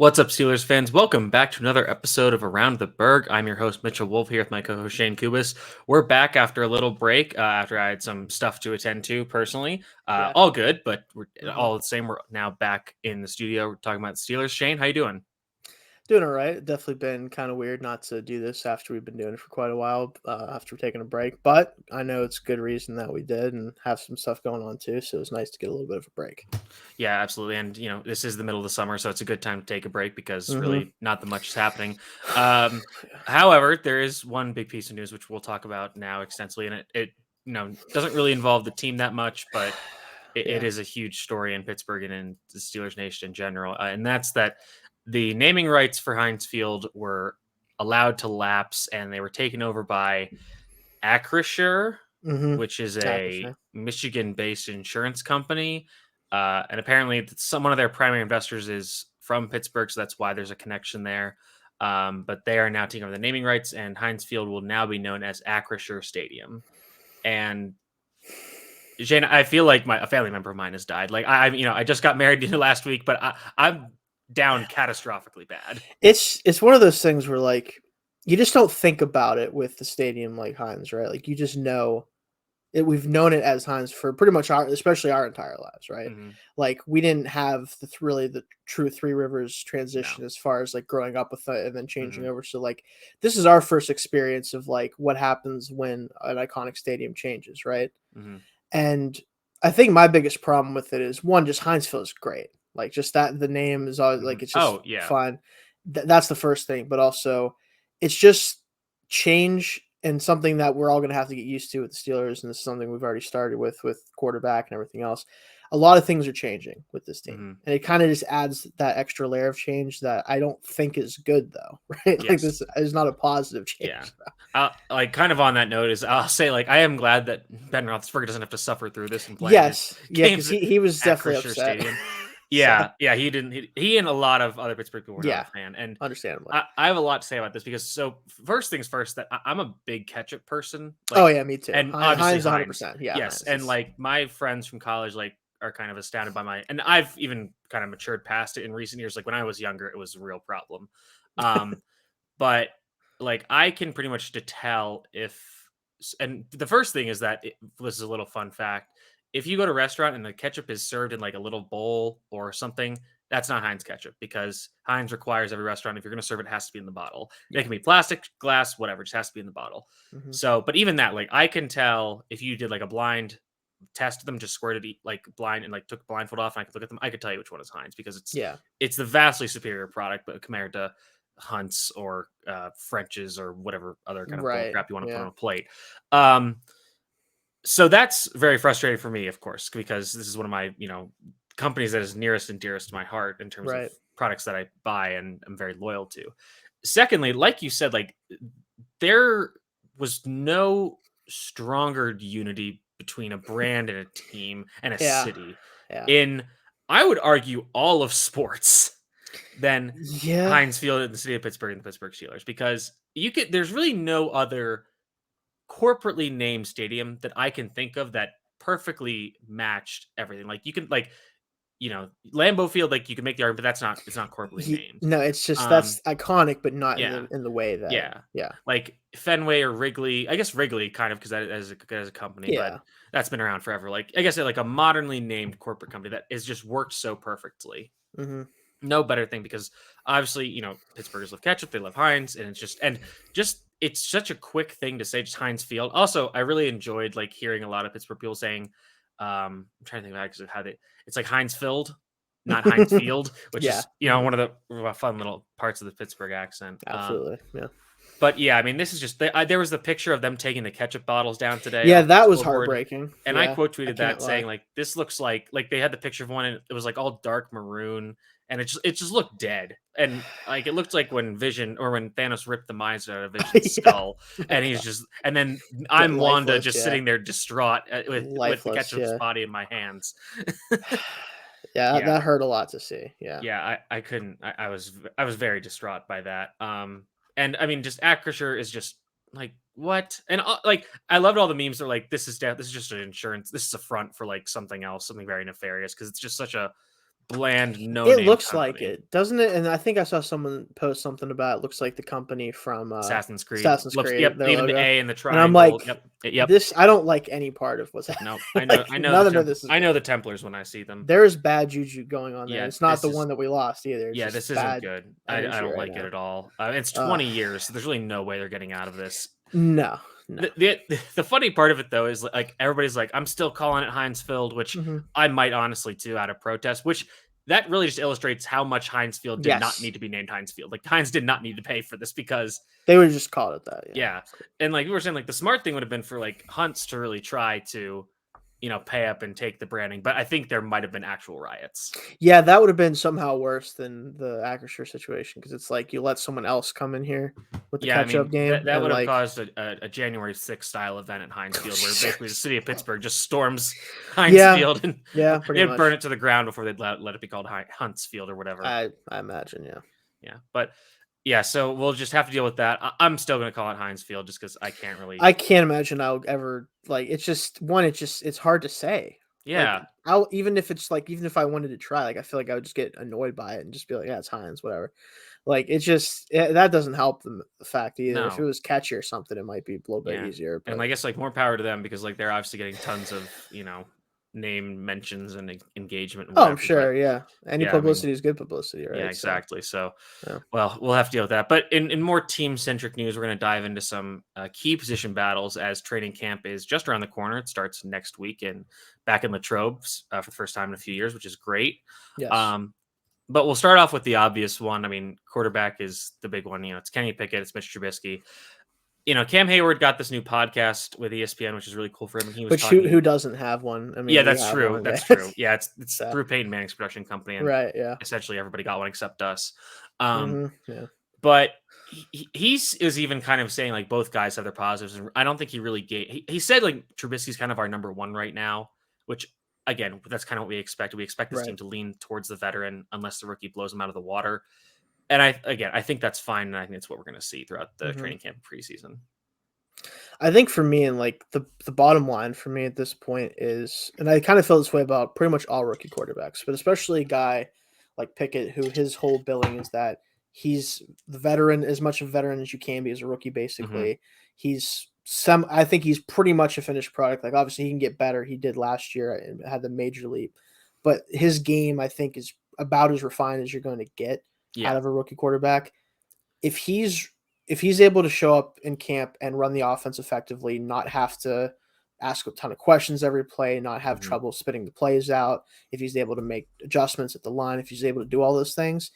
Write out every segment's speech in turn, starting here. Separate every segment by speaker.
Speaker 1: What's up, Steelers fans? Welcome back to another episode of Around the Burgh. I'm your host, Mitchell Wolf, here with my co-host, Shane Kubis. We're back after a little break, after I had some stuff to attend to personally.
Speaker 2: Yeah.
Speaker 1: All good, but we're
Speaker 2: Mhm.
Speaker 1: all the same. We're now back in the studio. We're talking about the Steelers. Shane, how you doing?
Speaker 2: Doing all right. Definitely been kind of weird not to do this after we've been doing it for quite a while, after taking a break. But I know it's good reason that we did and have some stuff going on too. So it's nice to get a little bit of a break.
Speaker 1: Yeah, absolutely. And, this is the middle of the summer, so it's a good time to take a break because
Speaker 2: Mm-hmm.
Speaker 1: really not that much is happening. However, there is one big piece of news which we'll talk about now extensively, and it doesn't really involve the team that much, but it
Speaker 2: Yeah.
Speaker 1: is a huge story in Pittsburgh and in the Steelers Nation in general, and that's that the naming rights for Heinz Field were allowed to lapse, and they were taken over by Acrisure,
Speaker 2: Mm-hmm.
Speaker 1: which is
Speaker 2: Yeah, for
Speaker 1: a
Speaker 2: sure.
Speaker 1: Michigan-based insurance company, and apparently, one of their primary investors is from Pittsburgh, so that's why there's a connection there. But they are now taking over the naming rights, and Heinz Field will now be known as Acrisure Stadium. And Jane, I feel like a family member of mine has died. Like I just got married last week, but I'm down catastrophically bad.
Speaker 2: It's one of those things where like you just don't think about it with the stadium like Heinz, right? Like you just know we've known it as Heinz for pretty much especially our entire lives, right?
Speaker 1: Hmm.
Speaker 2: Like we didn't have really the true Three Rivers
Speaker 1: No.
Speaker 2: transition as far as like growing up with it and then changing
Speaker 1: Hmm.
Speaker 2: over. So like this is our first experience of like what happens when an iconic stadium changes, right?
Speaker 1: Hmm.
Speaker 2: And I think my biggest problem with it is one, just Heinz Field is great. Like just that the name is always
Speaker 1: Hmm.
Speaker 2: like it's just
Speaker 1: Oh yeah.
Speaker 2: fun. That's the first thing, but also it's just change and something that we're all going to have to get used to with the Steelers, and this is something we've already started with quarterback and everything else. A lot of things are changing with this team,
Speaker 1: Hmm.
Speaker 2: and it kind of just adds that extra layer of change that I don't think is good, though. Right? Like
Speaker 1: Yes.
Speaker 2: this is not a positive
Speaker 1: Yeah.
Speaker 2: change.
Speaker 1: Like kind of on that note is I'll say like I am glad that Ben Roethlisberger doesn't have to suffer through this and playing his
Speaker 2: Yes, yeah, because
Speaker 1: games
Speaker 2: he was
Speaker 1: at
Speaker 2: definitely
Speaker 1: Acrisure
Speaker 2: upset.
Speaker 1: Stadium.
Speaker 2: So
Speaker 1: Yeah, he didn't. He and a lot of other Pittsburgh people were not a
Speaker 2: yeah,
Speaker 1: fan, and
Speaker 2: understandably.
Speaker 1: I have a lot to say about this because first things first, that I'm a big ketchup person,
Speaker 2: Oh
Speaker 1: like,
Speaker 2: yeah, me too.
Speaker 1: and obviously
Speaker 2: Heinz
Speaker 1: Heinz,
Speaker 2: 100%. Yeah,
Speaker 1: yes,
Speaker 2: Heinz
Speaker 1: and
Speaker 2: is
Speaker 1: like my friends from college like are kind of astounded by and I've even kind of matured past it in recent years. Like when I was younger, it was a real problem, um, but like I can pretty much tell and the first thing is that this is a little fun fact. If you go to a restaurant and the ketchup is served in like a little bowl or something, that's not Heinz ketchup because Heinz requires every restaurant, if you're going to serve it, it has to be in the bottle. It
Speaker 2: yeah.
Speaker 1: can be plastic, glass, whatever, it just has to be in the bottle.
Speaker 2: Mhm.
Speaker 1: So, but even that, like I can tell if you did like a blind test of them, just squirted like blind and like took blindfold off, and I could look at them, I could tell you which one is Heinz because
Speaker 2: Yeah.
Speaker 1: it's the vastly superior product, but compared to Hunts or French's or whatever other kind of bull
Speaker 2: Right.
Speaker 1: crap you want to put
Speaker 2: Yeah.
Speaker 1: on a plate. Um, so that's very frustrating for me, of course, because this is one of my, companies that is nearest and dearest to my heart in terms of
Speaker 2: Right.
Speaker 1: products that I buy and I'm very loyal to. Secondly, like you said, like there was no stronger unity between a brand and a team and a
Speaker 2: Yeah.
Speaker 1: city
Speaker 2: Yeah.
Speaker 1: in, I would argue, all of sports than
Speaker 2: Yeah.
Speaker 1: Heinz Field in the city of Pittsburgh and the Pittsburgh Steelers, because there's really no other corporately named stadium that I can think of that perfectly matched everything. Like you can Lambeau Field, like you can make the argument, but it's not corporately named.
Speaker 2: No, it's just
Speaker 1: Um,
Speaker 2: that's iconic, but not in
Speaker 1: yeah,
Speaker 2: the way that.
Speaker 1: yeah,
Speaker 2: Yeah.
Speaker 1: like Fenway or Wrigley. I guess Wrigley kind of because that as a company, but
Speaker 2: Yeah.
Speaker 1: that's been around forever. Like I guess like a modernly named corporate company that has just worked so perfectly.
Speaker 2: Hmm.
Speaker 1: No better thing because obviously, Pittsburghers love ketchup, they love Heinz, and just it's such a quick thing to say, just Heinz Field. Also, I really enjoyed like hearing a lot of Pittsburgh people saying, I'm trying to think back of how it's like Heinz Field, not Heinz Field, which
Speaker 2: Yeah.
Speaker 1: is
Speaker 2: Hmm.
Speaker 1: one of the fun little parts of the Pittsburgh accent.
Speaker 2: Absolutely. Yeah.
Speaker 1: But yeah, I mean, this is just there was the picture of them taking the ketchup bottles down today
Speaker 2: Yeah,
Speaker 1: off the
Speaker 2: that was
Speaker 1: scoreboard,
Speaker 2: heartbreaking.
Speaker 1: and I
Speaker 2: Yeah.
Speaker 1: quote
Speaker 2: I
Speaker 1: tweeted that
Speaker 2: can't
Speaker 1: saying
Speaker 2: lie.
Speaker 1: like this looks like they had the picture of one and it was like all dark maroon and it just looked dead, and like it looked like when Vision or when Thanos ripped the minds out of Vision's
Speaker 2: Yeah.
Speaker 1: skull,
Speaker 2: My
Speaker 1: and he's
Speaker 2: God.
Speaker 1: just and then I'm Wanda
Speaker 2: Lifeless.
Speaker 1: just
Speaker 2: Yeah.
Speaker 1: sitting there distraught with the
Speaker 2: Lifeless.
Speaker 1: ketchup's
Speaker 2: Yeah.
Speaker 1: body in my hands.
Speaker 2: Yeah.
Speaker 1: Yeah,
Speaker 2: That hurt a lot to see. Yeah.
Speaker 1: yeah, I couldn't. I was very distraught by that. And I mean, just Acrisure is just like what, and like I loved all the memes that are like this is just an insurance. This is a front for like something else, something very nefarious because it's just such a bland,
Speaker 2: It
Speaker 1: no-name
Speaker 2: looks like
Speaker 1: company.
Speaker 2: it, doesn't it? And I think I saw someone post something about it looks like the company from
Speaker 1: Assassin's Creed
Speaker 2: Assassin's
Speaker 1: looks.
Speaker 2: Creed,
Speaker 1: Yep,
Speaker 2: their
Speaker 1: even the
Speaker 2: logo.
Speaker 1: A and the
Speaker 2: And I'm
Speaker 1: triangle.
Speaker 2: like,
Speaker 1: Yep, yep.
Speaker 2: this I don't like any part of what's
Speaker 1: No,
Speaker 2: like
Speaker 1: I know the
Speaker 2: none of this is
Speaker 1: I
Speaker 2: good.
Speaker 1: know the Templars when I see them.
Speaker 2: There's bad juju going on there.
Speaker 1: Yeah,
Speaker 2: It's not
Speaker 1: this
Speaker 2: the
Speaker 1: is
Speaker 2: one that we lost either. It's
Speaker 1: yeah,
Speaker 2: just
Speaker 1: this isn't
Speaker 2: bad
Speaker 1: good. I
Speaker 2: energy
Speaker 1: don't
Speaker 2: right
Speaker 1: like it
Speaker 2: now.
Speaker 1: at all. It's
Speaker 2: Uh
Speaker 1: 20 years, so there's really no way they're getting out of this.
Speaker 2: no, no.
Speaker 1: The funny part of it though is like everybody's like, I'm still calling it Heinz Field, which
Speaker 2: Mhm.
Speaker 1: I might honestly too out of protest, which that really just illustrates how much Heinz Field did not
Speaker 2: Yes.
Speaker 1: need to be named Heinz Field. Like Heinz did not need to pay for this because
Speaker 2: They would just call it that, yeah.
Speaker 1: yeah. And like we were saying, like the smart thing would have been for like Hunts to really try to, pay up and take the branding. But I think there might have been actual riots.
Speaker 2: Yeah, that would have been somehow worse than the Acrisure situation because it's like you let someone else come in here with the
Speaker 1: Yeah, I
Speaker 2: catch-up
Speaker 1: mean
Speaker 2: game
Speaker 1: that
Speaker 2: and,
Speaker 1: would have
Speaker 2: like
Speaker 1: caused a January 6th style event at Heinz Field, where basically the city of Pittsburgh just storms Heinz
Speaker 2: Yeah.
Speaker 1: Field and
Speaker 2: Yeah, pretty
Speaker 1: they'd burn
Speaker 2: much.
Speaker 1: it to the ground before they'd let it be called Hunts Field or whatever.
Speaker 2: I imagine, yeah.
Speaker 1: Yeah, but yeah, so we'll just have to deal with that. I'm still going to call it Heinz Field just because I can't really.
Speaker 2: I can't imagine I'll ever like, it's just one, it's hard to say. Like,
Speaker 1: Yeah,
Speaker 2: I'll even if it's like even if I wanted to try, like, I feel like I would just get annoyed by it and just be like, "Yeah, it's Heinz, whatever." Like, it's just that doesn't help the fact either. If it
Speaker 1: no,
Speaker 2: was catchy or something, it might be a little bit
Speaker 1: yeah,
Speaker 2: easier,
Speaker 1: and
Speaker 2: but
Speaker 1: I guess like more power to them because like they're obviously getting tons of name mentions and engagement and
Speaker 2: oh, I'm
Speaker 1: whatever. But
Speaker 2: sure, yeah. Any
Speaker 1: yeah, I mean,
Speaker 2: publicity is good publicity,
Speaker 1: yeah,
Speaker 2: right? So,
Speaker 1: exactly. So,
Speaker 2: yeah.
Speaker 1: well, we'll have to deal with that. But in more team centric news, we're going to dive into some key position battles as training camp is just around the corner. It starts next week and back in Latrobe for the first time in a few years, which is great.
Speaker 2: Yes.
Speaker 1: Um, but we'll start off with the obvious one. I mean, quarterback is the big one. It's Kenny Pickett, it's Mitch Trubisky. Cam Hayward got this new podcast with ESPN, which is really cool for him. And he was
Speaker 2: Which
Speaker 1: talking.
Speaker 2: who doesn't have one? I
Speaker 1: Yeah,
Speaker 2: mean, we
Speaker 1: that's
Speaker 2: have
Speaker 1: true.
Speaker 2: one,
Speaker 1: That's
Speaker 2: yeah.
Speaker 1: true. Yeah, it's
Speaker 2: So,
Speaker 1: through Peyton Manning's production company, and
Speaker 2: right, yeah.
Speaker 1: essentially everybody got one except us. Um,
Speaker 2: Yeah.
Speaker 1: but he's is even kind of saying like both guys have their positives, and I don't think he really gave. He said like Trubisky's kind of our number one right now, which again that's kind of what we expect. We expect this
Speaker 2: Right.
Speaker 1: team to lean towards the veteran unless the rookie blows him out of the water. And I think that's fine, and I think it's what we're going to see throughout the
Speaker 2: Mhm.
Speaker 1: training camp preseason.
Speaker 2: I think for me and like the bottom line for me at this point is, and I kind of feel this way about pretty much all rookie quarterbacks, but especially a guy like Pickett, who his whole billing is that he's the veteran, as much of a veteran as you can be as a rookie.
Speaker 1: Hmm.
Speaker 2: Basically, I think he's pretty much a finished product. Like obviously he can get better. He did last year and had the major leap, but his game I think is about as refined as you're going to get out
Speaker 1: Yeah.
Speaker 2: of a rookie quarterback. If he's able to show up in camp and run the offense effectively, not have to ask a ton of questions every play, not have
Speaker 1: Hmm.
Speaker 2: trouble spitting the plays out, if he's able to make adjustments at the line, if he's able to do all those things,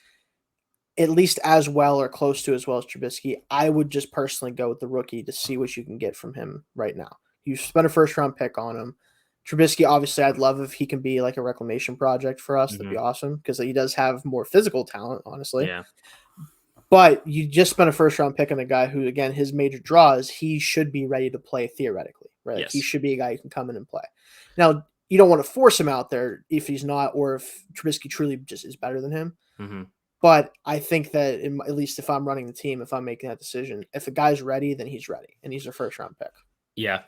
Speaker 2: at least as well or close to as well as Trubisky, I would just personally go with the rookie to see what you can get from him right now. You spent a first round pick on him. Trubisky, obviously, I'd love if he can be like a reclamation project for us. That'd
Speaker 1: Hmm.
Speaker 2: be awesome because he does have more physical talent, honestly.
Speaker 1: Yeah.
Speaker 2: But you just spent a first round pick on a guy who, again, his major draw is he should be ready to play theoretically, right? Like he
Speaker 1: Yes.
Speaker 2: should be a guy who can come in and play. Now, you don't want to force him out there if he's not, or if Trubisky truly just is better than him.
Speaker 1: Hmm.
Speaker 2: But I think that at least if I'm running the team, if I'm making that decision, if a guy's ready, then he's ready, and he's a first round pick.
Speaker 1: Yeah.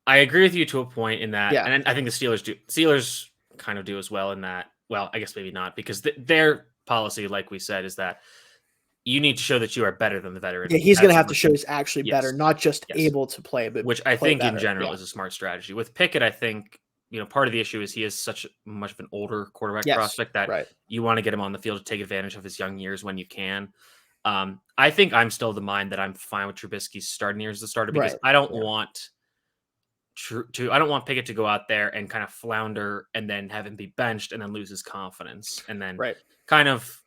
Speaker 1: I agree with you to a point in that,
Speaker 2: Yeah,
Speaker 1: and I think the Steelers do. Steelers kind of do as well in that. Well, I guess maybe not because their policy, like we said, is that you need to show that you are better than the veteran.
Speaker 2: yeah, he's going
Speaker 1: As
Speaker 2: to
Speaker 1: a
Speaker 2: have to show
Speaker 1: rookie.
Speaker 2: he's actually better,
Speaker 1: Yes.
Speaker 2: not just
Speaker 1: Yes.
Speaker 2: able to play, but
Speaker 1: Which I
Speaker 2: play
Speaker 1: think in
Speaker 2: better.
Speaker 1: general
Speaker 2: Yeah.
Speaker 1: is a smart strategy. With Pickett, I think, part of the issue is he is such much of an older quarterback
Speaker 2: Yes.
Speaker 1: prospect that
Speaker 2: Right.
Speaker 1: you want to get him on the field to take advantage of his young years when you can. I think I'm still of the mind that I'm fine with Trubisky's starting years as a starter because
Speaker 2: Right.
Speaker 1: I don't
Speaker 2: Yeah.
Speaker 1: want I don't want Pickett to go out there and kind of flounder and then have him be benched and then lose his confidence and then
Speaker 2: Right.
Speaker 1: kind of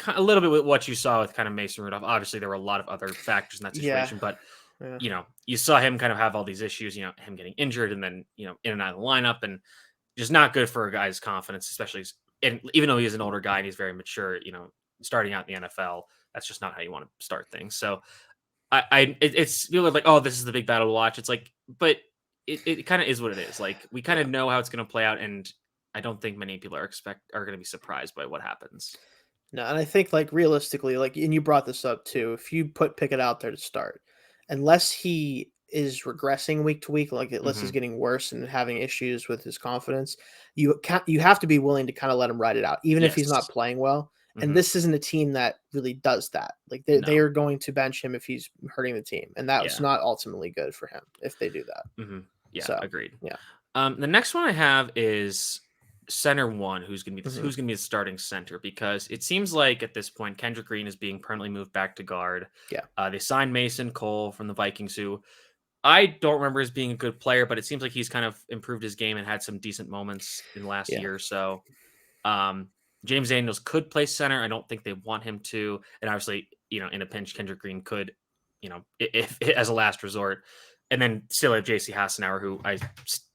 Speaker 1: a little bit with what you saw with kind of Mason Rudolph. Obviously, there were a lot of other factors in that
Speaker 2: Yeah.
Speaker 1: situation, but
Speaker 2: Yeah.
Speaker 1: you saw him kind of have all these issues, him getting injured and then, in and out of the lineup and just not good for a guy's confidence, especially and even though he's an older guy and he's very mature, starting out in the NFL, that's just not how you want to start things. So it's people are like, oh, this is the big battle to watch. It's like, but it kind of is what it is. Like we kind of
Speaker 2: Yeah.
Speaker 1: know how it's going to play out, and I don't think many people are going to be surprised by what happens.
Speaker 2: No, and I think like realistically, like, and you brought this up too. If you put Pickett out there to start, unless he is regressing week to week, like unless he's
Speaker 1: Mhm.
Speaker 2: getting worse and having issues with his confidence, you have to be willing to kind of let him ride it out, even if he's not
Speaker 1: Yes.
Speaker 2: playing well. And
Speaker 1: Mhm.
Speaker 2: this isn't a team that really does that. Like they
Speaker 1: No.
Speaker 2: are going to bench him if he's hurting the team, and that was
Speaker 1: Yeah.
Speaker 2: not ultimately good for him if they do that.
Speaker 1: Mhm. Yeah,
Speaker 2: So
Speaker 1: agreed.
Speaker 2: yeah.
Speaker 1: The next one I have is center one,
Speaker 2: Hmm.
Speaker 1: who's gonna be the starting center because it seems like at this point Kendrick Green is being permanently moved back to guard.
Speaker 2: Yeah.
Speaker 1: They signed Mason Cole from the Vikings, who I don't remember as being a good player, but it seems like he's kind of improved his game and had some decent moments in the last
Speaker 2: Yeah.
Speaker 1: year or so. Um, James Daniels could play center. I don't think they want him to, and obviously, in a pinch, Kendrick Green could, if as a last resort, and then still have J.C. Hassenauer, who I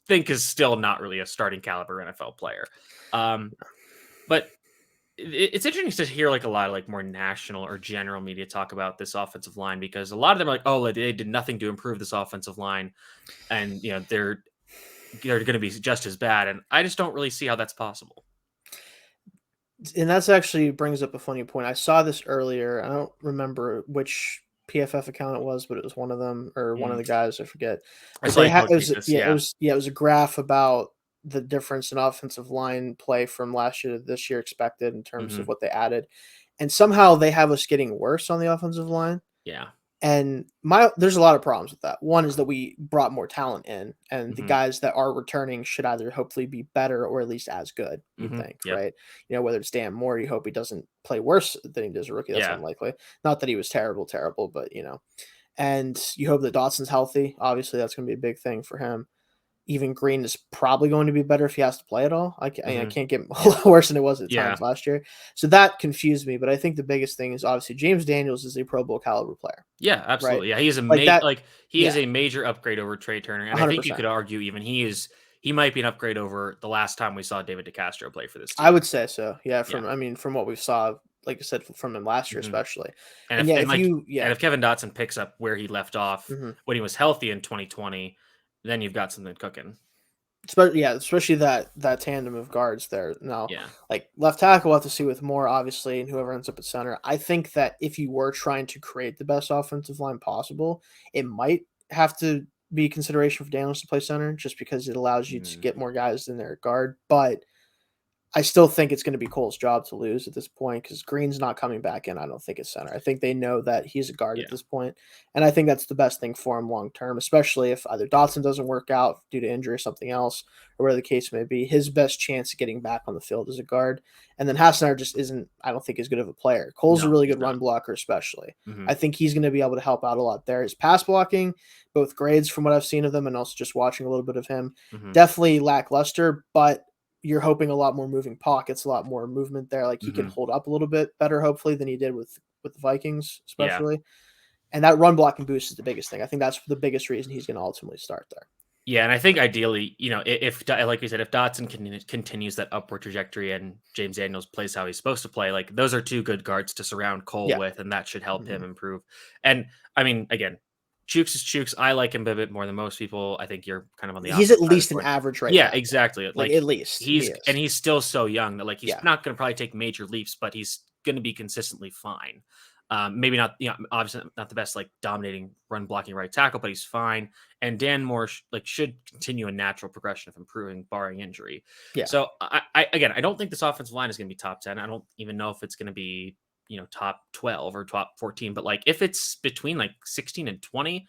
Speaker 1: think is still not really a starting caliber NFL player. Um, but it's interesting to hear like a lot of like more national or general media talk about this offensive line because a lot of them are like, oh, they did nothing to improve this offensive line, and they're going to be just as bad, and I just don't really see how that's possible.
Speaker 2: And that's actually brings up a funny point. I saw this earlier. I don't remember which PFF account it was, but it was one of them or one of
Speaker 1: Mm.
Speaker 2: the guys. I forget.
Speaker 1: I
Speaker 2: But
Speaker 1: saw
Speaker 2: they
Speaker 1: you
Speaker 2: had
Speaker 1: called Gregus, yeah.
Speaker 2: it was a graph about the difference in offensive line play from last year to this year expected in terms of
Speaker 1: Hmm.
Speaker 2: what they added, and somehow they have us getting worse on the offensive line.
Speaker 1: Yeah.
Speaker 2: And there's a lot of problems with that. One is that we brought more talent in, and the
Speaker 1: Hmm.
Speaker 2: guys that are returning should either hopefully be better or at least as good, you'd
Speaker 1: Hmm.
Speaker 2: think,
Speaker 1: Yep.
Speaker 2: right? Whether it's Dan Moore, you hope he doesn't play worse than he does a rookie. That's
Speaker 1: Yeah.
Speaker 2: unlikely. Not that he was terrible, terrible, but and you hope that Dotson's healthy. Obviously, that's going to be a big thing for him. Even Green is probably going to be better if he has to play at all. I
Speaker 1: Hmm.
Speaker 2: can't get a
Speaker 1: Yeah.
Speaker 2: lot worse than it was at
Speaker 1: Yeah.
Speaker 2: times last year. So that confused me. But I think the biggest thing is obviously James Daniels is a Pro Bowl caliber player,
Speaker 1: Yeah.
Speaker 2: right?
Speaker 1: Absolutely. Yeah.
Speaker 2: Like that.
Speaker 1: He is
Speaker 2: Yeah,
Speaker 1: a major upgrade over Trey Turner, and I think you
Speaker 2: 100%.
Speaker 1: could argue even he might be an upgrade over the last time we saw David DeCastro play for this
Speaker 2: I
Speaker 1: team.
Speaker 2: would say so. Yeah,
Speaker 1: Yeah.
Speaker 2: from what we saw, like I said, from him last year,
Speaker 1: Hmm.
Speaker 2: especially.
Speaker 1: And
Speaker 2: And
Speaker 1: if
Speaker 2: yeah,
Speaker 1: and
Speaker 2: if
Speaker 1: like
Speaker 2: you,
Speaker 1: and
Speaker 2: yeah,
Speaker 1: if Kevin Dotson picks up where he left off
Speaker 2: hmm
Speaker 1: when he was healthy in 2020, then you've got something cooking.
Speaker 2: especially that tandem of guards there. Now,
Speaker 1: Yeah.
Speaker 2: like left tackle, we'll have to see with Moore, obviously, and whoever ends up at center. I think that if you were trying to create the best offensive line possible, it might have to be consideration for Daniels to play center, just because it allows you to
Speaker 1: Mm.
Speaker 2: get more guys in their guard. But I still think it's going to be Cole's job to lose at this point because Green's not coming back in. I don't think it's center. I think they know that he's a guard at
Speaker 1: Yeah.
Speaker 2: this point, and I think that's the best thing for him long term. Especially if either Dotson doesn't work out due to injury or something else, or whatever the case may be. His best chance of getting back on the field is a guard, and then Hassanar just isn't. I don't think as good of a player. Cole's a
Speaker 1: No,
Speaker 2: really
Speaker 1: he's
Speaker 2: good
Speaker 1: not.
Speaker 2: run blocker, especially.
Speaker 1: Hmm.
Speaker 2: I think he's going to be able to help out a lot there. His pass blocking, both grades from what I've seen of them, and also just watching a little bit of him,
Speaker 1: Hmm.
Speaker 2: definitely lackluster, but you're hoping a lot more moving pockets, a lot more movement there. Like he can
Speaker 1: Hmm.
Speaker 2: hold up a little bit better, hopefully, than he did with the Vikings,
Speaker 1: Yeah.
Speaker 2: especially. And that run blocking boost is the biggest thing. I think that's the biggest reason he's going to ultimately start there.
Speaker 1: Yeah, and I think ideally, like we said, if Dotson continues that upward trajectory and James Daniels plays how he's supposed to play, like those are two good guards to surround Cole
Speaker 2: Yeah.
Speaker 1: with, and that should help him
Speaker 2: Hmm.
Speaker 1: improve. And I mean, again, Chooks is Chooks. I like him a bit more than most people. I think you're kind of on the
Speaker 2: He's
Speaker 1: opposite
Speaker 2: at
Speaker 1: side of
Speaker 2: least
Speaker 1: the
Speaker 2: an
Speaker 1: coin.
Speaker 2: average right
Speaker 1: Yeah,
Speaker 2: tackle.
Speaker 1: exactly.
Speaker 2: Like
Speaker 1: Like
Speaker 2: at least he is.
Speaker 1: he's still so young that like he's
Speaker 2: Yeah.
Speaker 1: not going to probably take major leaps, but he's going to be consistently fine. Maybe not, obviously not the best like dominating run blocking right tackle, but he's fine. And Dan Moore should continue a natural progression of improving, barring injury.
Speaker 2: Yeah.
Speaker 1: So I don't think this offensive line is going to be top 10. I don't even know if it's going to be top 12 or top 14. But like if it's between like 16 and 20,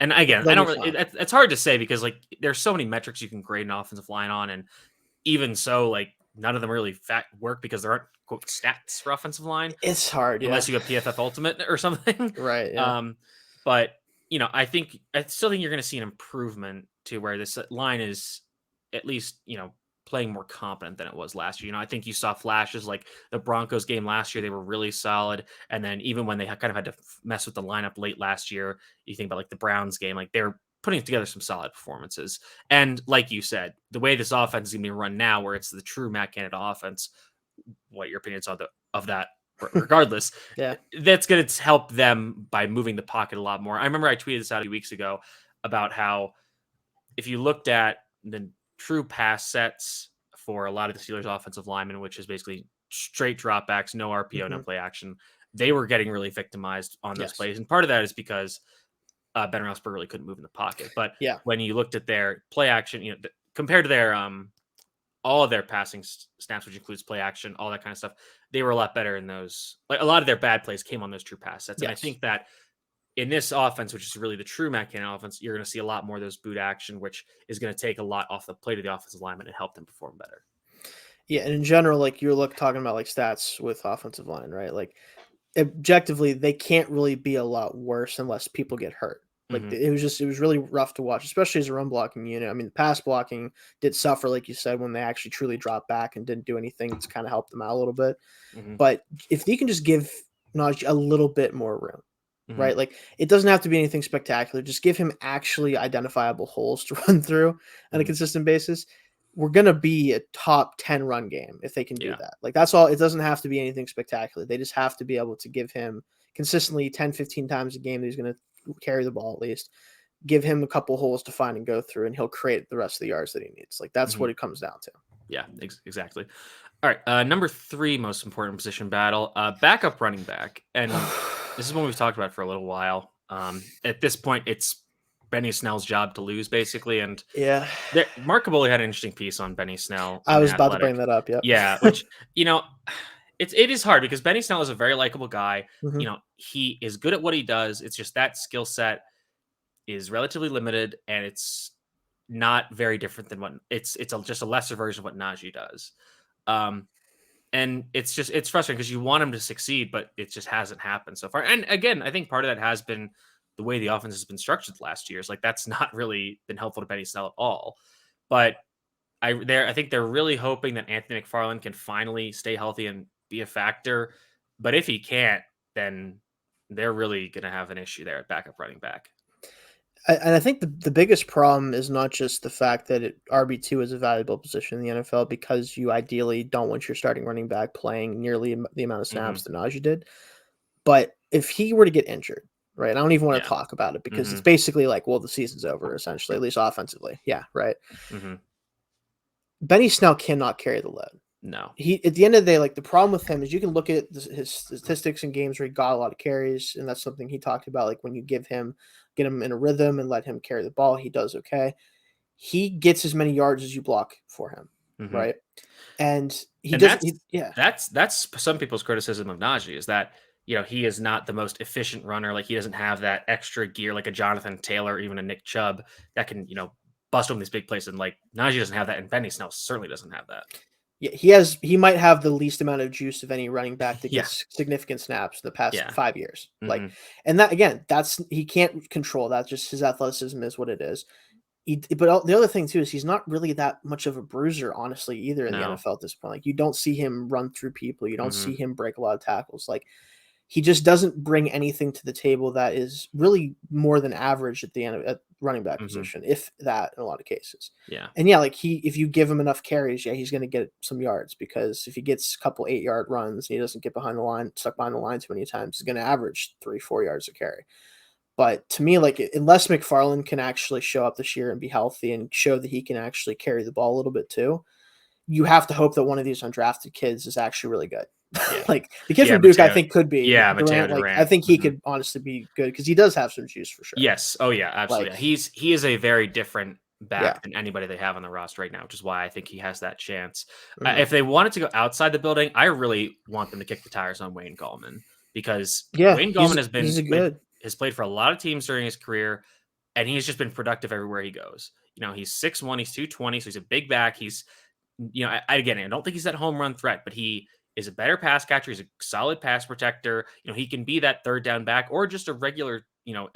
Speaker 1: and again I
Speaker 2: They'll be
Speaker 1: don't really.
Speaker 2: fine.
Speaker 1: It's hard to say because like there's so many metrics you can grade an offensive line on, and even so, like none of them really work because there aren't quote stats for offensive line
Speaker 2: It's hard. Yeah.
Speaker 1: unless you have PFF Ultimate or something.
Speaker 2: Right. Yeah.
Speaker 1: um, but I still think you're going to see an improvement to where this line is at least playing more competent than it was last year. I think you saw flashes like the Broncos game last year; they were really solid, and then even when they kind of had to mess with the lineup late last year, you think about like the Browns game, like they're putting together some solid performances. And like you said, the way this offense is going to be run now, where it's the true Matt Canada offense, what your opinions on of that regardless,
Speaker 2: Yeah.
Speaker 1: that's going to help them by moving the pocket a lot more. I remember I tweeted this out a few weeks ago about how if you looked at the true pass sets for a lot of the Steelers offensive linemen, which is basically straight dropbacks, no RPO, no
Speaker 2: Hmm.
Speaker 1: play action, they were getting really victimized on those
Speaker 2: Yes.
Speaker 1: plays. And part of that is because Ben Roethlisberger really couldn't move in the pocket. But
Speaker 2: Yeah.
Speaker 1: when you looked at their play action, compared to their all of their passing snaps, which includes play action, all that kind of stuff, they were a lot better in those. Like a lot of their bad plays came on those true pass sets, and I
Speaker 2: Yes.
Speaker 1: think that in this offense, which is really the true Matt Cannon offense, you're going to see a lot more of those boot action, which is going to take a lot off the plate of the offensive lineman and help them perform better.
Speaker 2: Yeah, and in general, like you're talking about like stats with offensive line, right? Like objectively, they can't really be a lot worse unless people get hurt. Like
Speaker 1: Mm-hmm.
Speaker 2: it was really rough to watch, especially as a run blocking unit. I mean, the pass blocking did suffer, like you said, when they actually truly dropped back and didn't do anything to kind of help them out a little bit.
Speaker 1: Mm-hmm.
Speaker 2: But if they can just give Najee a little bit more room,
Speaker 1: Mm-hmm.
Speaker 2: right? Like it doesn't have to be anything spectacular. Just give him actually identifiable holes to run through on a
Speaker 1: Mm-hmm.
Speaker 2: consistent basis. We're gonna be a top 10 run game if they can do
Speaker 1: Yeah.
Speaker 2: that. Like that's all. It doesn't have to be anything spectacular. They just have to be able to give him consistently 10, 15 times a game that he's gonna carry the ball at least. Give him a couple holes to find and go through, and he'll create the rest of the yards that he needs. Like that's
Speaker 1: Mm-hmm.
Speaker 2: what it comes down to.
Speaker 1: Yeah, exactly. All right, number 3 most important position battle, backup running back, and this is one we've talked about for a little while. At this point, it's Benny Snell's job to lose, basically. And
Speaker 2: Yeah,
Speaker 1: Mark Caboli had an interesting piece on Benny Snell
Speaker 2: I
Speaker 1: in The
Speaker 2: was about to bring
Speaker 1: Athletic.
Speaker 2: that up. Yep.
Speaker 1: Yeah, which it is hard because Benny Snell is a very likable guy.
Speaker 2: Mhm.
Speaker 1: He is good at what he does. It's just that skill set is relatively limited, and it's not very different than what just a lesser version of what Najee does. And it's frustrating because you want him to succeed, but it just hasn't happened so far. And again, I think part of that has been the way the offense has been structured the last years. Like that's not really been helpful to Benny Snell at all. But I think they're really hoping that Anthony McFarland can finally stay healthy and be a factor. But if he can't, then they're really going to have an issue there at backup running back.
Speaker 2: And I think the biggest problem is not just the fact that RB2 is a valuable position in the NFL because you ideally don't want your starting running back playing nearly the amount of
Speaker 1: Mm-hmm.
Speaker 2: snaps that Najee did. But if he were to get injured, right, I don't even want to
Speaker 1: Yeah.
Speaker 2: talk about it because
Speaker 1: Mm-hmm.
Speaker 2: it's basically like, well, the season's over, essentially, at least offensively. Yeah, right.
Speaker 1: Mm-hmm.
Speaker 2: Benny Snell cannot carry the load.
Speaker 1: No.
Speaker 2: He at the end of the day, like the problem with him is you can look at his statistics in games where he got a lot of carries, and that's something he talked about. Like when you get him in a rhythm and let him carry the ball, he does okay. He gets as many yards as you block for him,
Speaker 1: Mm-hmm.
Speaker 2: right? And he
Speaker 1: And
Speaker 2: doesn't. Yeah,
Speaker 1: that's some people's criticism of Najee is that he is not the most efficient runner. Like he doesn't have that extra gear like a Jonathan Taylor, or even a Nick Chubb that can bust on these big plays. And like Najee doesn't have that, and Benny Snell certainly doesn't have that.
Speaker 2: yeah, he might have the least amount of juice of any running back that
Speaker 1: Yeah.
Speaker 2: gets significant snaps in the past
Speaker 1: Yeah.
Speaker 2: 5 years.
Speaker 1: Mhm.
Speaker 2: Like, and that again, he can't control that. Just his athleticism is what it is. But the other thing too is he's not really that much of a bruiser, honestly, either in the
Speaker 1: No.
Speaker 2: NFL at this point. Like you don't see him run through people. You don't
Speaker 1: Mhm.
Speaker 2: see him break a lot of tackles. Like he just doesn't bring anything to the table that is really more than average at the end at running back
Speaker 1: Mhm.
Speaker 2: position, if that in a lot of cases.
Speaker 1: Yeah.
Speaker 2: And yeah, like if you give him enough carries, yeah, he's going to get some yards because if he gets a couple 8-yard runs and he doesn't get stuck behind the line too many times, he's going to average 3-4 yards a carry. But to me, like unless McFarland can actually show up this year and be healthy and show that he can actually carry the ball a little bit too, you have to hope that one of these undrafted kids is actually really good.
Speaker 1: Yeah.
Speaker 2: Like the kid
Speaker 1: Yeah,
Speaker 2: from Duke, I
Speaker 1: Mateo.
Speaker 2: think could be.
Speaker 1: Yeah, Mateo
Speaker 2: Durant, like I
Speaker 1: Durant.
Speaker 2: think he
Speaker 1: Mhm.
Speaker 2: could honestly be good because he does have some juice for sure.
Speaker 1: Yes. Oh yeah, absolutely.
Speaker 2: Like-
Speaker 1: He is a very different back
Speaker 2: Yeah.
Speaker 1: than anybody they have on the roster right now, which is why I think he has that chance.
Speaker 2: Mhm.
Speaker 1: If they wanted to go outside the building, I really want them to kick the tires on Wayne Gallman because
Speaker 2: Yeah,
Speaker 1: Wayne Gallman has played for a lot of teams during his career, and he's just been productive everywhere he goes. He's 6'1", he's 220, so he's a big back. He's, I don't think he's that home run threat, but he is a better pass catcher. He's a solid pass protector. He can be that third down back or just a regular,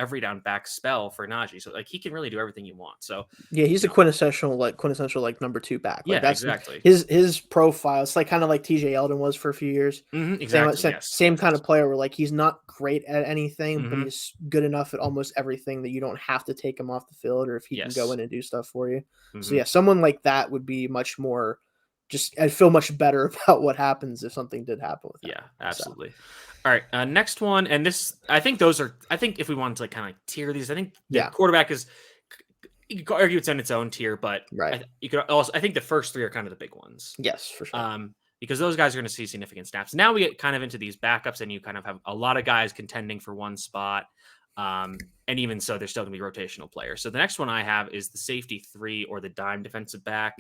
Speaker 1: every down back spell for Najee. So like he can really do everything you want. So
Speaker 2: yeah, he's a quintessential number 2 back. Like
Speaker 1: yeah,
Speaker 2: that's
Speaker 1: exactly.
Speaker 2: his profile. It's like kind of like TJ Yeldon was for a few years.
Speaker 1: Exactly.
Speaker 2: Same kind of player where like he's not great at anything, but
Speaker 1: Mhm.
Speaker 2: he's good enough at almost everything that you don't have to take him off the field or if he can go
Speaker 1: Yes.
Speaker 2: in and do stuff for you. So
Speaker 1: Mhm.
Speaker 2: yeah, someone like that would be much more I'd feel much better about what happens if something did happen with him.
Speaker 1: Yeah, absolutely. All right, next one, and this I think if we wanted to like kind of tier these, I think the quarterback is. You could argue it's on its own tier, but
Speaker 2: Right.
Speaker 1: you could also. I think the first 3 are kind of the big ones.
Speaker 2: Yes, for sure.
Speaker 1: Because those guys are going to see significant snaps. Now we get kind of into these backups, and you kind of have a lot of guys contending for one spot. And even so, they're still going to be rotational players. So the next one I have is the safety three or the dime defensive back.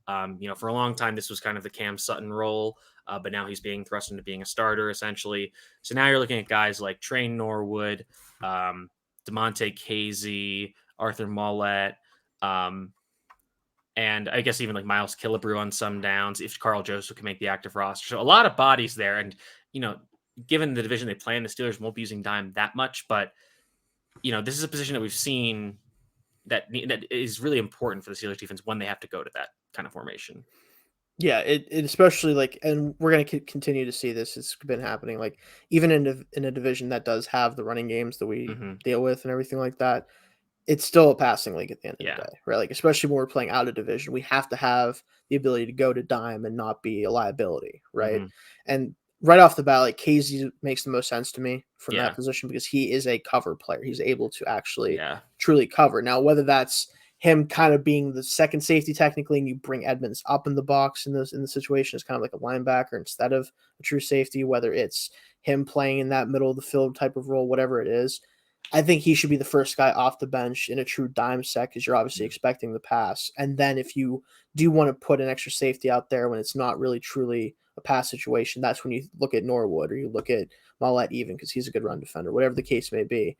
Speaker 1: For a long time, this was kind of the Cam Sutton role, but now he's being thrust into being a starter essentially. So now you're looking at guys like Train Norwood, DeMonte Casey, Arthur Mollett, um, and I guess even like Miles Killebrew on some downs if Carl Joseph can make the active roster. So a lot of bodies there, and you know, given the division they play in, the Steelers won't be using dime that much, but this is a position that we've seen that is really important for the Steelers defense when they have to go to that kind of formation.
Speaker 2: Yeah, it especially like, and we're going to continue to see this. It's been happening, like even in a division that does have the running games that we
Speaker 1: Mm-hmm.
Speaker 2: deal with and everything like that. It's still a passing league at the end of the
Speaker 1: Yeah.
Speaker 2: day, right? Like, especially when we're playing out of division, we have to have the ability to go to dime and not be a liability, right?
Speaker 1: Mm-hmm.
Speaker 2: And right off the bat, like Casey makes the most sense to me from
Speaker 1: Yeah.
Speaker 2: that position because he is a cover player. He's able to actually
Speaker 1: Yeah.
Speaker 2: truly cover. Now, whether that's him kind of being the second safety technically, and you bring Edmonds up in the box in the situation as kind of like a linebacker instead of a true safety, whether it's him playing in that middle of the field type of role, whatever it is, I think he should be the first guy off the bench in a true dime set because you're obviously expecting the pass. And then if you do want to put an extra safety out there when it's not really truly a pass situation, that's when you look at Norwood or you look at Mollett even because he's a good run defender, whatever the case may be.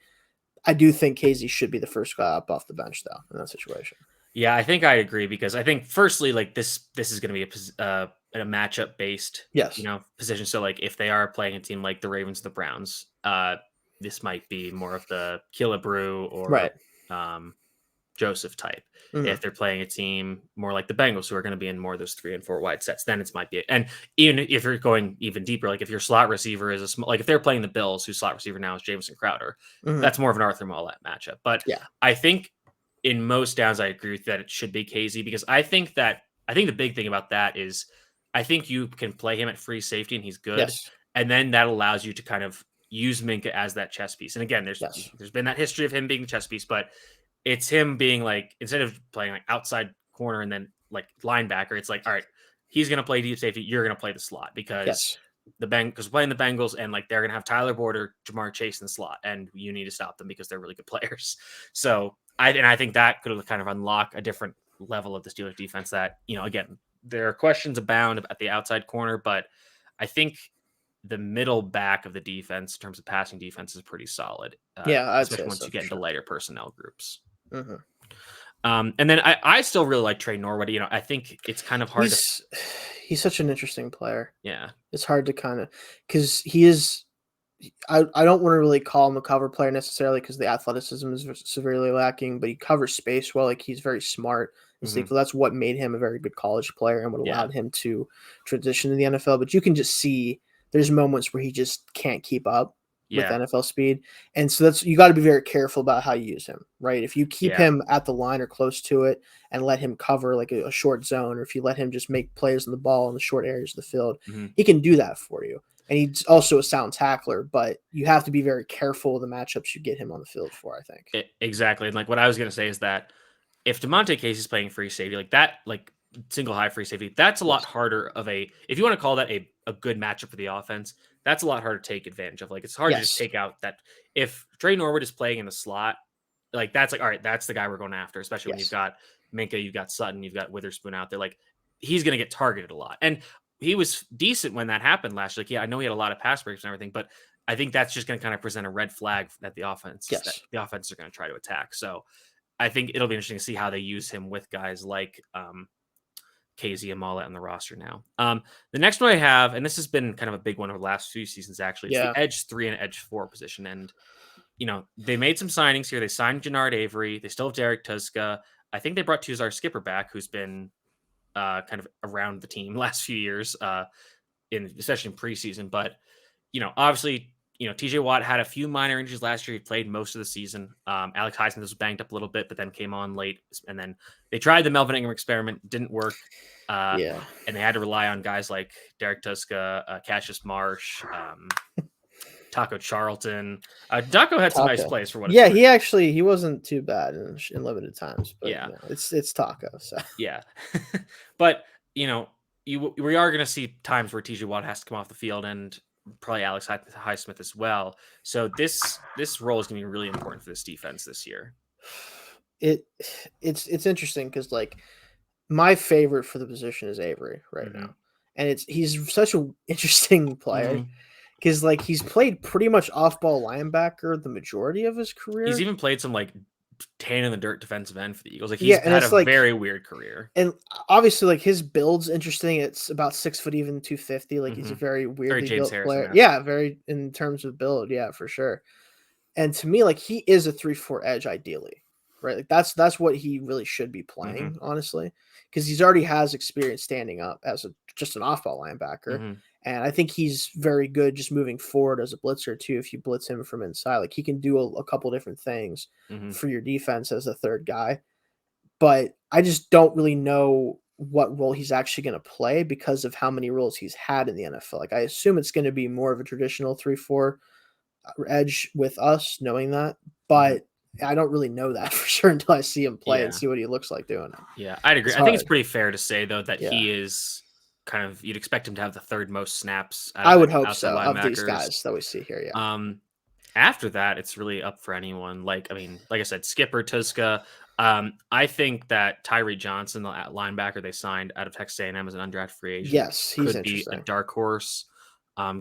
Speaker 2: I do think Casey should be the first guy up off the bench though in that situation.
Speaker 1: Yeah, I think I agree because I think firstly, like this is going to be a matchup based,
Speaker 2: Yes.
Speaker 1: position. So like if they are playing a team like the Ravens, the Browns, this might be more of the Killebrew or
Speaker 2: Right.
Speaker 1: um, Joseph type.
Speaker 2: Mhm.
Speaker 1: If they're playing a team more like the Bengals, who are going to be in more of those 3 and 4 wide sets, then it might be. And even if you're going even deeper, like if your slot receiver is a small, like if they're playing the Bills, whose slot receiver now is Jameson Crowder,
Speaker 2: Mhm.
Speaker 1: that's more of an Arthur Mollett matchup. But
Speaker 2: Yeah.
Speaker 1: I think in most downs, I agree with that it should be Casey because I think the big thing about that is I think you can play him at free safety and he's good,
Speaker 2: Yes.
Speaker 1: and then that allows you to kind of use Minka as that chess piece. And again,
Speaker 2: Yes.
Speaker 1: there's been that history of him being the chess piece, but it's him being like instead of playing like outside corner and then like linebacker, it's like all right, he's gonna play deep safety, you're gonna play the slot because
Speaker 2: Yes.
Speaker 1: because playing the Bengals and like they're gonna have Tyler Border, Jamar Chase in the slot, and you need to stop them because they're really good players. So I think that could kind of unlock a different level of the Steelers defense. That again, there are questions abound at the outside corner, but I think the middle back of the defense in terms of passing defense is pretty solid,
Speaker 2: Yeah, I'd
Speaker 1: especially
Speaker 2: say
Speaker 1: once
Speaker 2: so
Speaker 1: you
Speaker 2: for
Speaker 1: get into
Speaker 2: sure.
Speaker 1: lighter personnel groups.
Speaker 2: Mhm.
Speaker 1: And then I still really like Trey Norwood. I think it's kind of hard to,
Speaker 2: He's he's such an interesting player.
Speaker 1: yeah,
Speaker 2: It's hard to kind of because he is. I don't want to really call him a cover player necessarily because the athleticism is severely lacking, but he covers space well. Like he's very smart and
Speaker 1: hmm
Speaker 2: stuff. That's what made him a very good college player and what
Speaker 1: yeah,
Speaker 2: allowed him to transition to the NFL. But you can just see there's moments where he just can't keep up with
Speaker 1: yeah,
Speaker 2: NFL speed. And so that's you got to be very careful about how you use him, right? If you keep
Speaker 1: yeah,
Speaker 2: him at the line or close to it and let him cover like a short zone, or if you let him just make plays on the ball in the short areas of the field,
Speaker 1: hmm
Speaker 2: he can do that for you. And he's also a sound tackler, but you have to be very careful of the matchups you get him on the field for, I think.
Speaker 1: exactly. And like what I was gonna say is that if Demonte Casey's playing free safety like that, like single high free safety, that's a lot
Speaker 2: Yes.
Speaker 1: harder of a if you want to call that a good matchup for the offense, that's a lot harder to take advantage of. Like it's hard to just
Speaker 2: Yes.
Speaker 1: take out that if Trey Norwood is playing in the slot, like that's like all right, that's the guy we're going after, especially when you've
Speaker 2: Yes.
Speaker 1: got Minka, you've got Sutton, you've got Witherspoon out there. Like he's gonna get targeted a lot. And he was decent when that happened last year. Like, yeah, I know he had a lot of pass breaks and everything, but I think that's just gonna kind of present a red flag that
Speaker 2: Yes.
Speaker 1: the offense are gonna try to attack. So I think it'll be interesting to see how they use him with guys like KZ and Mollett on the roster now. The next one I have, and this has been kind of a big one over the last few seasons, actually, it's the
Speaker 2: Yeah.
Speaker 1: edge 3 and edge 4 position. And, they made some signings here. They signed Jannard Avery. They still have Derek Tuska. I think they brought Tuzar Skipper back, who's been kind of around the team last few years, especially in preseason. But obviously, TJ Watt had a few minor injuries last year. He played most of the season. Alex Highsmith was banged up a little bit, but then came on late. And then they tried the Melvin Ingram experiment, didn't work. Uh,
Speaker 2: Yeah.
Speaker 1: and they had to rely on guys like Derek Tuska, Cassius Marsh, Taco Charlton. Taco had some nice
Speaker 2: Taco.
Speaker 1: plays for what it's
Speaker 2: Yeah,
Speaker 1: worth.
Speaker 2: he wasn't too bad in limited times, but
Speaker 1: Yeah,
Speaker 2: it's Taco. So
Speaker 1: yeah. But we are going to see times where TJ Watt has to come off the field, and probably Alex Highsmith as well. So this role is going to be really important for this defense this year.
Speaker 2: It it's interesting because like my favorite for the position is Avery right
Speaker 1: Mm-hmm.
Speaker 2: now, and he's such an interesting player
Speaker 1: Mm-hmm.
Speaker 2: because like he's played pretty much off ball linebacker the majority of his
Speaker 1: He's
Speaker 2: career.
Speaker 1: even played some like tan in the dirt defensive end for the Eagles. Like
Speaker 2: Yeah,
Speaker 1: he's
Speaker 2: and
Speaker 1: had a
Speaker 2: it's like
Speaker 1: very weird career.
Speaker 2: and obviously like his build's interesting. It's about 6 foot even 250. Like he's
Speaker 1: Mm-hmm.
Speaker 2: a very
Speaker 1: Very
Speaker 2: weirdly
Speaker 1: James
Speaker 2: built
Speaker 1: Harrison.
Speaker 2: player. Yeah, very in terms of build. Yeah, for sure. And to me, like he is a 3-4 edge ideally, right? Like that's what he really should be
Speaker 1: Mm-hmm.
Speaker 2: playing, honestly, because he's already has experience standing up as just an off ball linebacker,
Speaker 1: Mm-hmm.
Speaker 2: and I think he's very good just moving forward as a blitzer too. If you blitz him from inside, like he can do a couple different things
Speaker 1: Mm-hmm.
Speaker 2: for your defense as a third guy. But I just don't really know what role he's actually going to play because of how many roles he's had in the NFL. Like I assume it's going to be more of a traditional 3-4 edge with us knowing that,
Speaker 1: Mm-hmm.
Speaker 2: but I don't really know that for sure until I see him play and
Speaker 1: Yeah.
Speaker 2: see what he looks like doing it.
Speaker 1: Yeah, I'd agree.
Speaker 2: It's
Speaker 1: I think it's
Speaker 2: hard.
Speaker 1: pretty fair to say though that
Speaker 2: Yeah.
Speaker 1: he is kind of you'd expect him to have the third most snaps out of
Speaker 2: I
Speaker 1: the
Speaker 2: would hope
Speaker 1: outside
Speaker 2: so of these
Speaker 1: linebackers.
Speaker 2: guys that we see here. Yeah.
Speaker 1: Um, After that, it's really up for anyone. Like, I mean, like I said, Skipper, Tuska. I think that Tyree Johnson, the linebacker they signed out of Texas A&M as an undrafted free agent,
Speaker 2: Yes, he's
Speaker 1: could be a
Speaker 2: interesting.
Speaker 1: dark horse.